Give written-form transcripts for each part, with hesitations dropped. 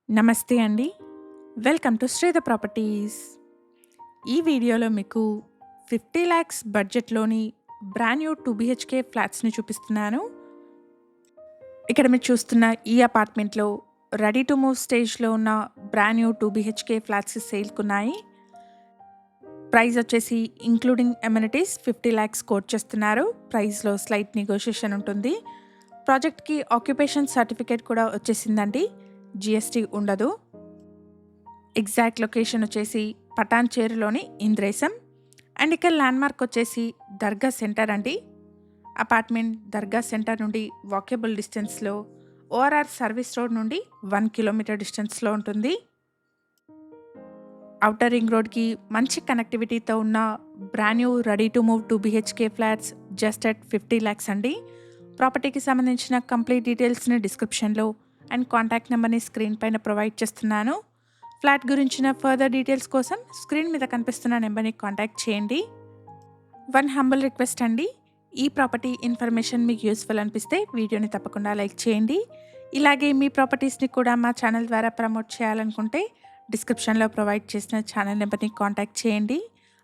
నమస్తే అండి. Welcome to Sridhar properties. ఈ వీడియోలో మీకు 50,00,000 బడ్జెట్‌లోని బ్రాండ్ న్యూ 2 బీహెచ్‌కే ఫ్లాట్స్‌ని చూపిస్తున్నాను. ఇక్కడ మీరు చూస్తున్న ఈ అపార్ట్మెంట్‌లో రెడీ టు మూవ్ స్టేజ్‌లో ఉన్న బ్రాండ్ న్యూ 2 బీహెచ్‌కే ఫ్లాట్స్ సేల్‌కున్నాయి. ప్రైస్ వచ్చేసి ఇంక్లూడింగ్ అమెనిటీస్ 50,00,000 కోట్ చేస్తున్నారు. ప్రైస్‌లో స్లైట్ నెగోషియేషన్ ఉంటుంది. ప్రాజెక్ట్‌కి ఆక్యుపేషన్ సర్టిఫికేట్ కూడా వచ్చేసిందండి. జీఎస్టీ ఉండదు. ఎగ్జాక్ట్ లొకేషన్ వచ్చేసి పటాన్చేరులోని ఇంద్రేశం. అండ్ ఇక్కడ ల్యాండ్మార్క్ వచ్చేసి దర్గా సెంటర్ అండి. అపార్ట్మెంట్ దర్గా సెంటర్ నుండి వాకబుల్ డిస్టెన్స్లో, ఓఆర్ఆర్ సర్వీస్ రోడ్ నుండి 1 కిలోమీటర్ డిస్టెన్స్లో ఉంటుంది. ఔటర్ రింగ్ రోడ్కి మంచి కనెక్టివిటీతో ఉన్న brand new ready to move 2 BHK flats just at 50,00,000 అండి. ప్రాపర్టీకి సంబంధించిన కంప్లీట్ డీటెయిల్స్ని డిస్క్రిప్షన్లో అండ్ కాంటాక్ట్ నెంబర్ని స్క్రీన్ పైన ప్రొవైడ్ చేస్తున్నాను. ఫ్లాట్ గురించిన ఫర్దర్ డీటెయిల్స్ కోసం స్క్రీన్ మీద కనిపిస్తున్న నెంబర్ని కాంటాక్ట్ చేయండి. వన్ హంబుల్ రిక్వెస్ట్ అండి, ఈ ప్రాపర్టీ ఇన్ఫర్మేషన్ మీకు యూస్ఫుల్ అనిపిస్తే వీడియోని తప్పకుండా లైక్ చేయండి. ఇలాగే మీ ప్రాపర్టీస్ని కూడా మా ఛానల్ ద్వారా ప్రమోట్ చేయాలనుకుంటే డిస్క్రిప్షన్లో ప్రొవైడ్ చేసిన ఛానల్ నెంబర్ని కాంటాక్ట్ చేయండి.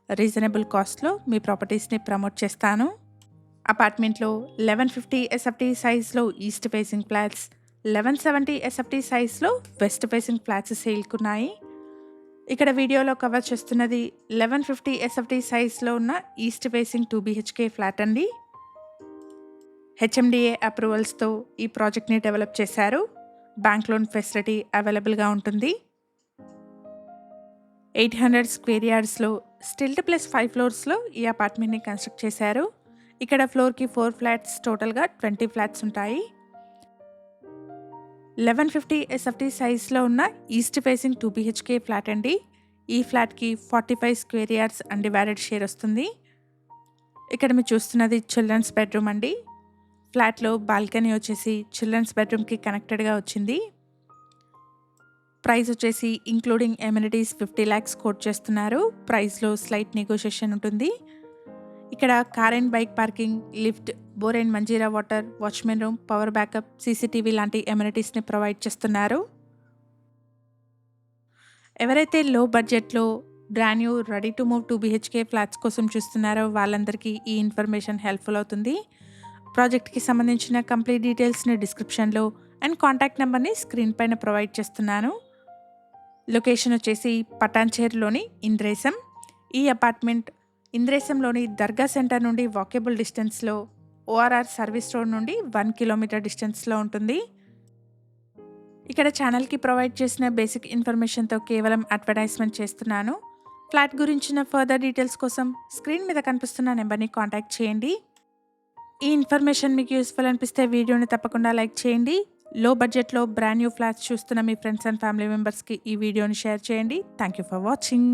రీజనబుల్ కాస్ట్లో మీ ప్రాపర్టీస్ని ప్రమోట్ చేస్తాను. అపార్ట్మెంట్లో 1150 ఎస్ఎఫ్టీ సైజ్లో ఈస్ట్ ఫేసింగ్ ఫ్లాట్స్, 1170 ఎస్ఎఫ్టీ సైజ్లో వెస్ట్ ఫేసింగ్ ఫ్లాట్స్ సేల్కున్నాయి. ఇక్కడ వీడియోలో కవర్ చేస్తున్నది 1150 ఎస్ఎఫ్టీ సైజ్లో ఉన్న ఈస్ట్ ఫేసింగ్ 2 బీహెచ్కే ఫ్లాట్ అండి. హెచ్ఎండిఏ అప్రూవల్స్తో ఈ ప్రాజెక్ట్ని డెవలప్ చేశారు. బ్యాంక్ లోన్ ఫెసిలిటీ అవైలబుల్గా ఉంటుంది. 800 స్క్వేర్ యార్డ్స్లో స్టిల్ట్ ప్లస్ 5 ఫ్లోర్స్లో ఈ అపార్ట్మెంట్ని కన్స్ట్రక్ట్ చేశారు. ఇక్కడ ఫ్లోర్కి 4 ఫ్లాట్స్, టోటల్గా 20 ఫ్లాట్స్ ఉంటాయి. 1150 ఎస్ఎఫ్టీ సైజ్లో ఉన్న ఈస్ట్ ఫేసింగ్ 2 బీహెచ్కే ఫ్లాట్ అండి. ఈ ఫ్లాట్కి 45 స్క్వేర్ యార్డ్స్ అన్డివైడెడ్ షేర్ వస్తుంది. ఇక్కడ మీరు చూస్తున్నది చిల్డ్రన్స్ బెడ్రూమ్ అండి. ఫ్లాట్లో బాల్కనీ వచ్చేసి చిల్డ్రన్స్ బెడ్రూమ్కి కనెక్టెడ్గా వచ్చింది. ప్రైస్ వచ్చేసి ఇంక్లూడింగ్ ఎమ్యూనిటీస్ 50,00,000 కోట్ చేస్తున్నారు. ప్రైస్లో స్లైట్ నెగోషియేషన్ ఉంటుంది. ఇక్కడ car and bike parking, lift, bore and Manjira water, watchman room, power backup, CCTV లాంటి ఎమ్యూనిటీస్ని ప్రొవైడ్ చేస్తున్నారు. ఎవరైతే లో బడ్జెట్లో brand new ready to move 2 BHK flats కోసం చూస్తున్నారో వాళ్ళందరికీ ఈ ఇన్ఫర్మేషన్ హెల్ప్ఫుల్ అవుతుంది. ప్రాజెక్ట్కి సంబంధించిన కంప్లీట్ డీటెయిల్స్ని డిస్క్రిప్షన్లో అండ్ కాంటాక్ట్ నెంబర్ని స్క్రీన్ పైన ప్రొవైడ్ చేస్తున్నాను. లొకేషన్ వచ్చేసి పటాన్చేరులోని ఇంద్రేశం. ఈ అపార్ట్మెంట్ ఇంద్రేశంలోని దర్గా సెంటర్ నుండి వాకబుల్ డిస్టెన్స్లో, ఓఆర్ఆర్ సర్వీస్ రోడ్ నుండి 1 కిలోమీటర్ డిస్టెన్స్లో ఉంటుంది. ఇక్కడ ఛానల్కి ప్రొవైడ్ చేసిన బేసిక్ ఇన్ఫర్మేషన్తో కేవలం అడ్వర్టైజ్మెంట్ చేస్తున్నాను. ఫ్లాట్ గురించిన ఫర్దర్ డీటెయిల్స్ కోసం స్క్రీన్ మీద కనిపిస్తున్న నెంబర్ని కాంటాక్ట్ చేయండి. ఈ ఇన్ఫర్మేషన్ మీకు యూస్ఫుల్ అనిపిస్తే వీడియోని తప్పకుండా లైక్ చేయండి. లో బడ్జెట్లో బ్రాండ్ న్యూ ఫ్లాట్స్ చూస్తున్న మీ ఫ్రెండ్స్ అండ్ ఫ్యామిలీ మెంబర్స్కి ఈ వీడియోని షేర్ చేయండి. Thank you for watching.